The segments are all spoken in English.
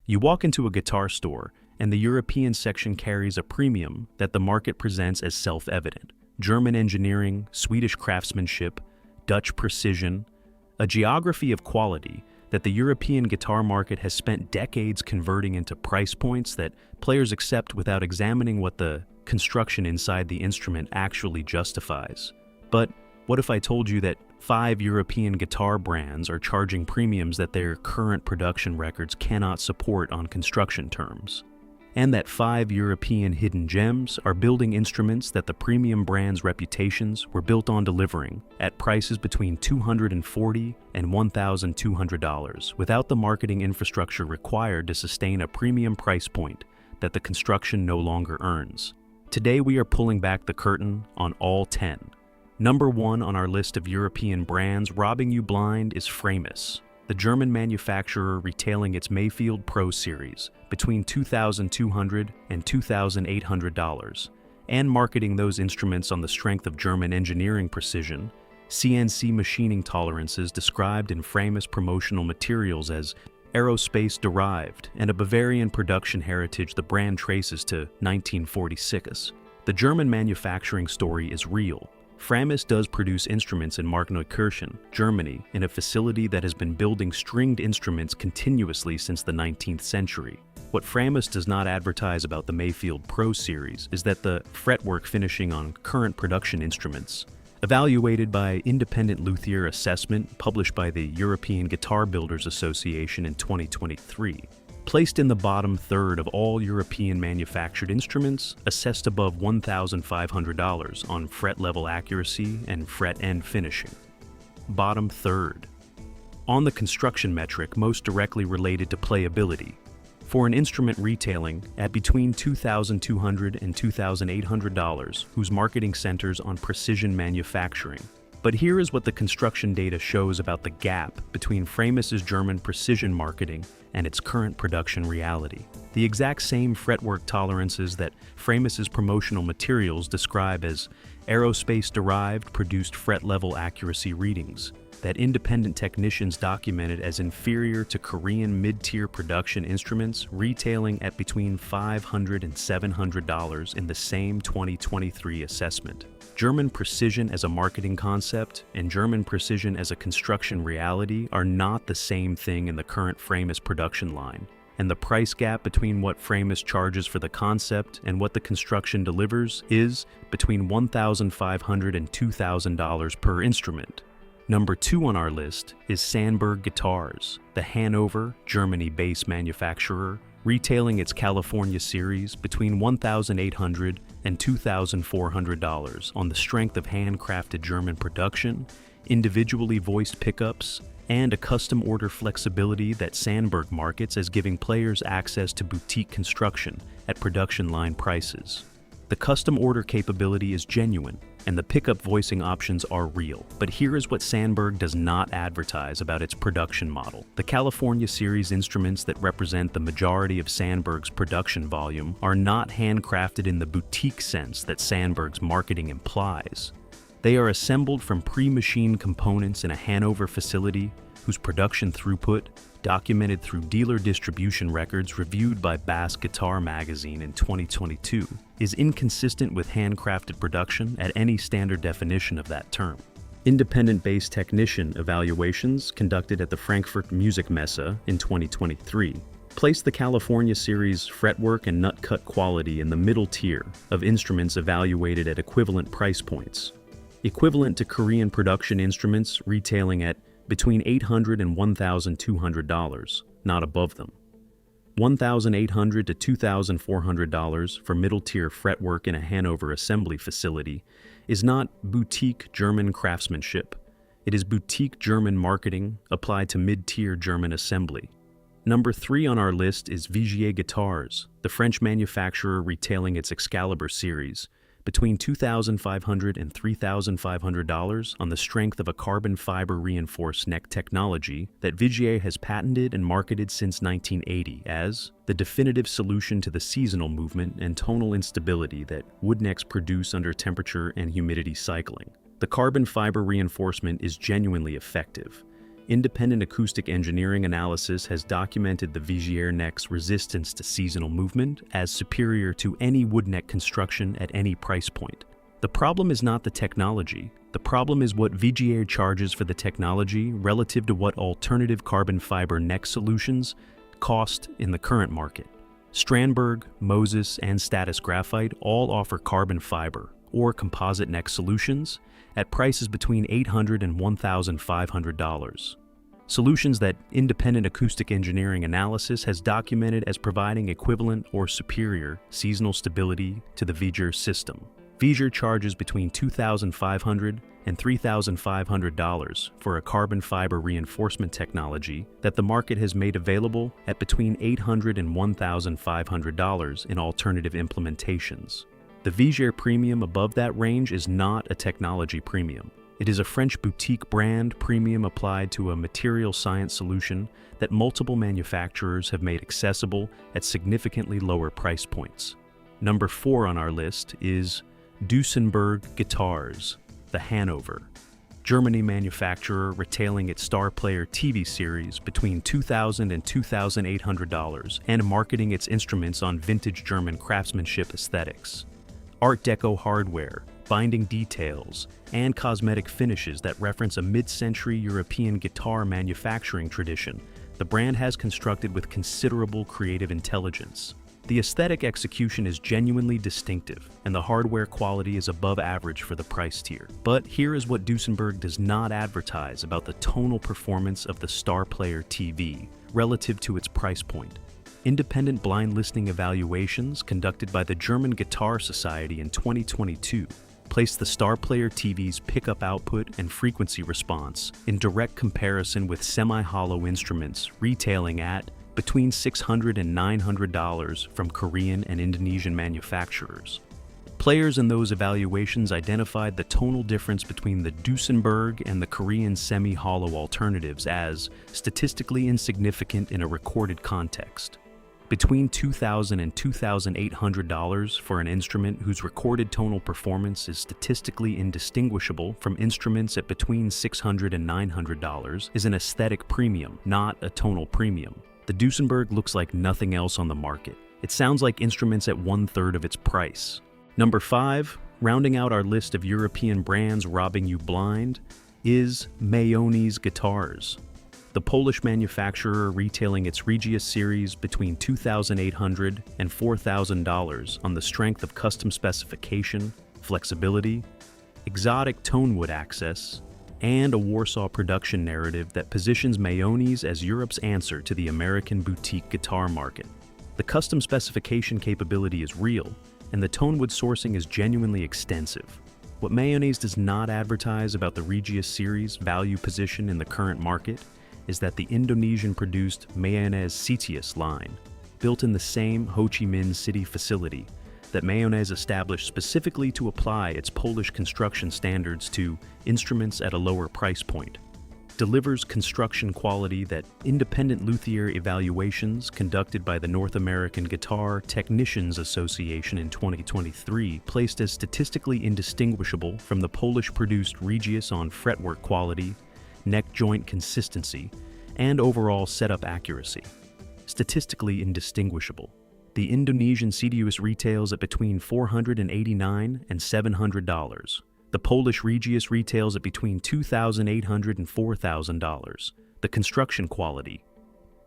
You walk into a guitar store, and the European section carries a premium that the market presents as self-evident. German engineering, Swedish craftsmanship, Dutch precision, a geography of quality that the European guitar market has spent decades converting into price points that players accept without examining what the construction inside the instrument actually justifies. But what if I told you that 5 European guitar brands are charging premiums that their current production records cannot support on construction terms? And that 5 European hidden gems are building instruments that the premium brands' reputations were built on delivering at prices between $240 and $1,200 without the marketing infrastructure required to sustain a premium price point that the construction no longer earns. Today we are pulling back the curtain on all 10. Number 1 on our list of European brands robbing you blind is Framus, the German manufacturer retailing its Mayfield Pro Series between $2,200 and $2,800, and marketing those instruments on the strength of German engineering precision, CNC machining tolerances described in Framus promotional materials as aerospace-derived, and a Bavarian production heritage the brand traces to 1946. The German manufacturing story is real. Framus does produce instruments in Markneukirchen, Germany, in a facility that has been building stringed instruments continuously since the 19th century. What Framus does not advertise about the Mayfield Pro Series is that the fretwork finishing on current production instruments, evaluated by independent luthier assessment published by the European Guitar Builders Association in 2023, placed in the bottom third of all European manufactured instruments, assessed above $1,500 on fret level accuracy and fret end finishing. Bottom third. On the construction metric most directly related to playability, for an instrument retailing at between $2,200 and $2,800, whose marketing centers on precision manufacturing. But here is what the construction data shows about the gap between Framus's German precision marketing and its current production reality. The exact same fretwork tolerances that Framus's promotional materials describe as aerospace-derived produced fret-level accuracy readings that independent technicians documented as inferior to Korean mid-tier production instruments retailing at between $500 and $700 in the same 2023 assessment. German precision as a marketing concept and German precision as a construction reality are not the same thing in the current Framus production line, and the price gap between what Framus charges for the concept and what the construction delivers is between $1,500 and $2,000 per instrument. Number 2 on our list is Sandberg Guitars, the Hanover, Germany-based manufacturer, retailing its California series between $1,800 and $2,400 on the strength of handcrafted German production, individually voiced pickups, and a custom order flexibility that Sandberg markets as giving players access to boutique construction at production line prices. The custom order capability is genuine, and the pickup voicing options are real. But here is what Sandberg does not advertise about its production model. The California series instruments that represent the majority of Sandberg's production volume are not handcrafted in the boutique sense that Sandberg's marketing implies. They are assembled from pre-machined components in a Hanover facility whose production throughput, documented through dealer distribution records reviewed by Bass Guitar magazine in 2022, is inconsistent with handcrafted production at any standard definition of that term. Independent-based technician evaluations conducted at the Frankfurt Musikmesse in 2023 placed the California series fretwork and nut cut quality in the middle tier of instruments evaluated at equivalent price points, equivalent to Korean production instruments retailing at between $800 and $1,200, not above them. $1,800 to $2,400 for middle-tier fretwork in a Hanover assembly facility is not boutique German craftsmanship. It is boutique German marketing applied to mid-tier German assembly. Number 3 on our list is Vigier Guitars, the French manufacturer retailing its Excalibur series, between $2,500 and $3,500 on the strength of a carbon fiber reinforced neck technology that Vigier has patented and marketed since 1980 as the definitive solution to the seasonal movement and tonal instability that wood necks produce under temperature and humidity cycling. The carbon fiber reinforcement is genuinely effective. Independent acoustic engineering analysis has documented the Vigier neck's resistance to seasonal movement as superior to any wood neck construction at any price point. The problem is not the technology. The problem is what Vigier charges for the technology relative to what alternative carbon fiber neck solutions cost in the current market. Strandberg, Moses, and Status Graphite all offer carbon fiber or composite neck solutions at prices between $800 and $1,500. Solutions that independent acoustic engineering analysis has documented as providing equivalent or superior seasonal stability to the Vigier system. Vigier charges between $2,500 and $3,500 for a carbon fiber reinforcement technology that the market has made available at between $800 and $1,500 in alternative implementations. The Vigier premium above that range is not a technology premium. It is a French boutique brand premium applied to a material science solution that multiple manufacturers have made accessible at significantly lower price points. Number 4 on our list is Duesenberg Guitars, the Hanover. Germany manufacturer retailing its Star Player TV series between $2,000 and $2,800 and marketing its instruments on vintage German craftsmanship aesthetics. Art Deco hardware, binding details, and cosmetic finishes that reference a mid-century European guitar manufacturing tradition, the brand has constructed with considerable creative intelligence. The aesthetic execution is genuinely distinctive, and the hardware quality is above average for the price tier. But here is what Duesenberg does not advertise about the tonal performance of the Star Player TV relative to its price point. Independent blind listening evaluations conducted by the German Guitar Society in 2022 placed the Star Player TV's pickup output and frequency response in direct comparison with semi-hollow instruments retailing at between $600 and $900 from Korean and Indonesian manufacturers. Players in those evaluations identified the tonal difference between the Duesenberg and the Korean semi-hollow alternatives as statistically insignificant in a recorded context. Between $2,000 and $2,800 for an instrument whose recorded tonal performance is statistically indistinguishable from instruments at between $600 and $900 is an aesthetic premium, not a tonal premium. The Duesenberg looks like nothing else on the market. It sounds like instruments at 1/3 of its price. Number 5, rounding out our list of European brands robbing you blind, is Mayonnaise Guitars. The Polish manufacturer retailing its Regius series between $2,800 and $4,000 on the strength of custom specification, flexibility, exotic tonewood access, and a Warsaw production narrative that positions Mayonnaise as Europe's answer to the American boutique guitar market. The custom specification capability is real, and the tonewood sourcing is genuinely extensive. What Mayonnaise does not advertise about the Regius series' value position in the current market is that the Indonesian-produced Mayonnaise Citius line, built in the same Ho Chi Minh City facility that Mayonnaise established specifically to apply its Polish construction standards to instruments at a lower price point, delivers construction quality that independent luthier evaluations conducted by the North American Guitar Technicians Association in 2023 placed as statistically indistinguishable from the Polish-produced Regius on fretwork quality, neck joint consistency, and overall setup accuracy. Statistically indistinguishable. The Indonesian Citius retails at between $489 and $700. The Polish Regius retails at between $2,800 and $4,000. The construction quality.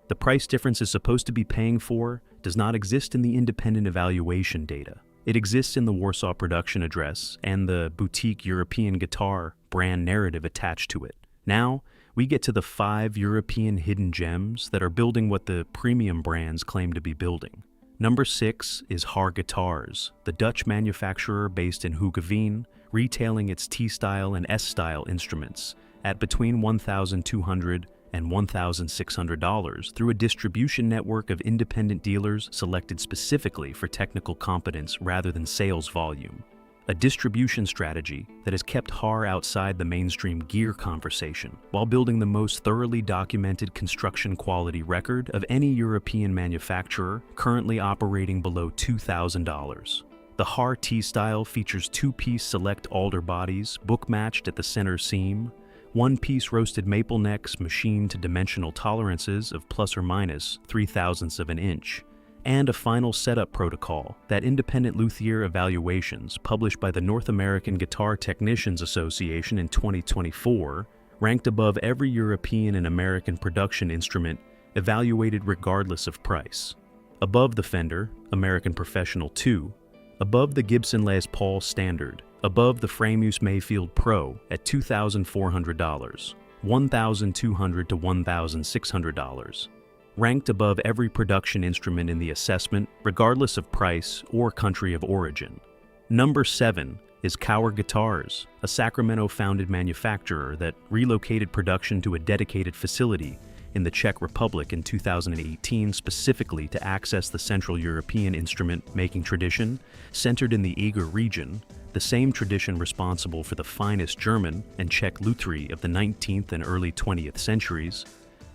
The price difference is supposed to be paying for does not exist in the independent evaluation data. It exists in the Warsaw production address and the boutique European guitar brand narrative attached to it. Now, we get to the 5 European hidden gems that are building what the premium brands claim to be building. Number 6 is Haar Guitars, the Dutch manufacturer based in Hoogeveen, retailing its T-style and S-style instruments at between $1,200 and $1,600 through a distribution network of independent dealers selected specifically for technical competence rather than sales volume. A distribution strategy that has kept Haar outside the mainstream gear conversation while building the most thoroughly documented construction quality record of any European manufacturer currently operating below $2,000. The Haar T-style features 2-piece select alder bodies book-matched at the center seam, one-piece roasted maple necks machined to dimensional tolerances of plus or minus 0.03 of an inch, and a final setup protocol that independent luthier evaluations published by the North American Guitar Technicians Association in 2024 ranked above every European and American production instrument evaluated regardless of price. Above the Fender American Professional 2, above the Gibson Les Paul Standard, above the Framus Mayfield Pro at $2,400, $1,200 to $1,600. Ranked above every production instrument in the assessment, regardless of price or country of origin. Number 7 is Kauer Guitars, a Sacramento-founded manufacturer that relocated production to a dedicated facility in the Czech Republic in 2018 specifically to access the Central European instrument-making tradition centered in the Eger region, the same tradition responsible for the finest German and Czech lutherie of the 19th and early 20th centuries,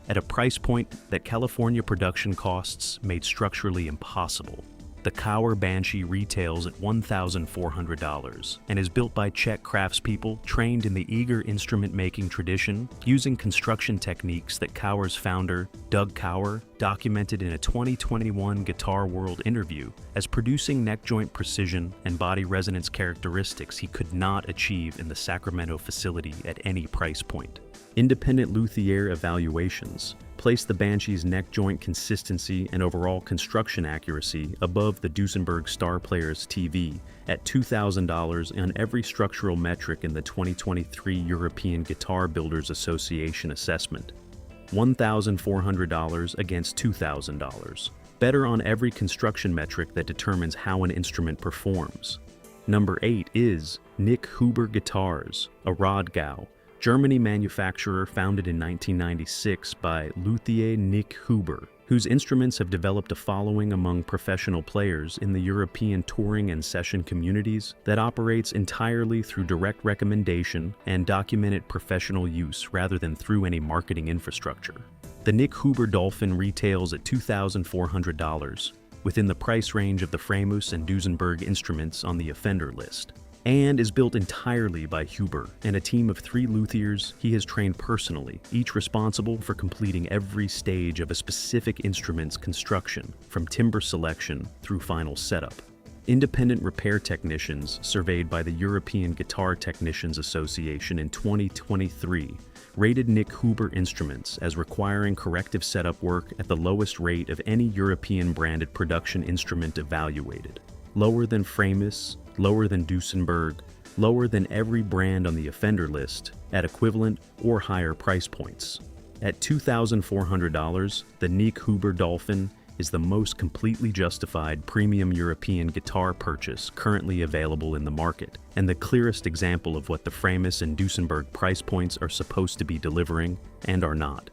at a price point that California production costs made structurally impossible. The Kauer Banshee retails at $1,400 and is built by Czech craftspeople trained in the Eger instrument-making tradition using construction techniques that Kauer's founder, Doug Kauer, documented in a 2021 Guitar World interview as producing neck joint precision and body resonance characteristics he could not achieve in the Sacramento facility at any price point. Independent luthier evaluations place the Banshee's neck joint consistency and overall construction accuracy above the Duesenberg Star Players TV at $2,000 on every structural metric in the 2023 European Guitar Builders Association assessment. $1,400 against $2,000. Better on every construction metric that determines how an instrument performs. Number 8 is Nick Huber Guitars, a Rodgau, Germany manufacturer founded in 1996 by luthier Nick Huber, whose instruments have developed a following among professional players in the European touring and session communities that operates entirely through direct recommendation and documented professional use rather than through any marketing infrastructure. The Nick Huber Dolphin retails at $2,400, within the price range of the Framus and Duesenberg instruments on the offender list, and is built entirely by Huber and a team of 3 luthiers he has trained personally, each responsible for completing every stage of a specific instrument's construction, from timbre selection through final setup. Independent repair technicians surveyed by the European Guitar Technicians Association in 2023 rated Nick Huber instruments as requiring corrective setup work at the lowest rate of any European branded production instrument evaluated. Lower than Framus, lower than Duesenberg, lower than every brand on the offender list at equivalent or higher price points. At $2,400, the Nick Huber Dolphin is the most completely justified premium European guitar purchase currently available in the market, and the clearest example of what the Framus and Duesenberg price points are supposed to be delivering and are not.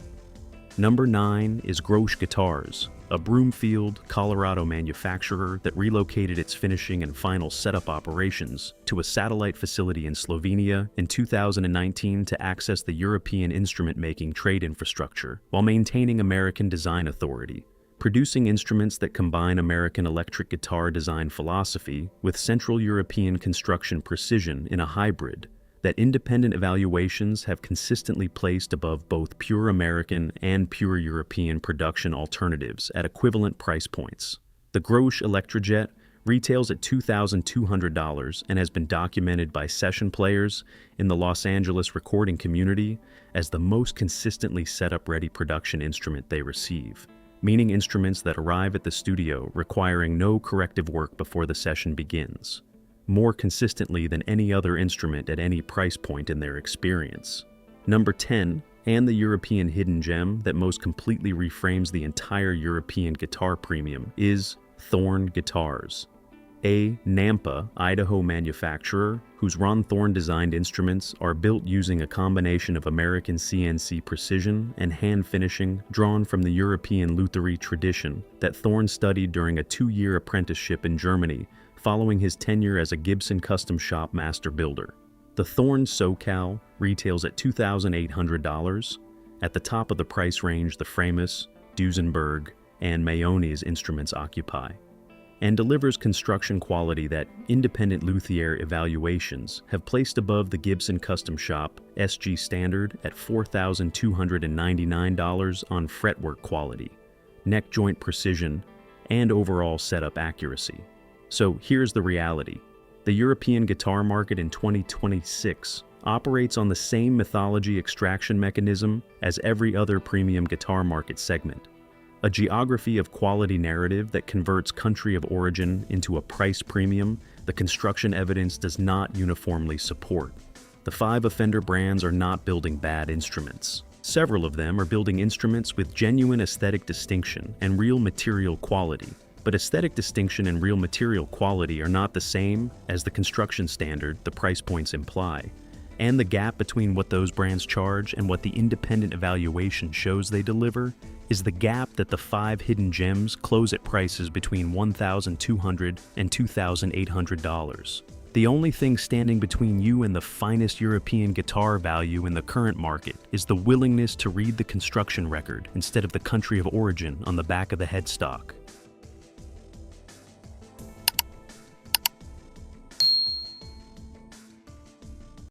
Number 9 is Grosch Guitars, a Broomfield, Colorado manufacturer that relocated its finishing and final setup operations to a satellite facility in Slovenia in 2019 to access the European instrument-making trade infrastructure while maintaining American design authority, producing instruments that combine American electric guitar design philosophy with Central European construction precision in a hybrid that independent evaluations have consistently placed above both pure American and pure European production alternatives at equivalent price points. The Grosch Electrojet retails at $2,200 and has been documented by session players in the Los Angeles recording community as the most consistently set-up-ready production instrument they receive, meaning instruments that arrive at the studio requiring no corrective work before the session begins, more consistently than any other instrument at any price point in their experience. Number 10, and the European hidden gem that most completely reframes the entire European guitar premium, is Thorn Guitars, a Nampa, Idaho manufacturer whose Ron Thorn designed instruments are built using a combination of American CNC precision and hand finishing drawn from the European lutherie tradition that Thorn studied during a 2-year apprenticeship in Germany following his tenure as a Gibson custom shop master builder. The Thorn SoCal retails at $2,800, at the top of the price range the Framus, Duesenberg, and Mayones instruments occupy. and delivers construction quality that independent luthier evaluations have placed above the Gibson Custom Shop SG Standard at $4,299 on fretwork quality, neck joint precision, and overall setup accuracy. So here's the reality. The European guitar market in 2026 operates on the same mythology extraction mechanism as every other premium guitar market segment. A geography of quality narrative that converts country of origin into a price premium the construction evidence does not uniformly support. The 5 offender brands are not building bad instruments. Several of them are building instruments with genuine aesthetic distinction and real material quality. But aesthetic distinction and real material quality are not the same as the construction standard the price points imply. And the gap between what those brands charge and what the independent evaluation shows they deliver is the gap that the 5 hidden gems close at prices between $1,200 and $2,800. The only thing standing between you and the finest European guitar value in the current market is the willingness to read the construction record instead of the country of origin on the back of the headstock.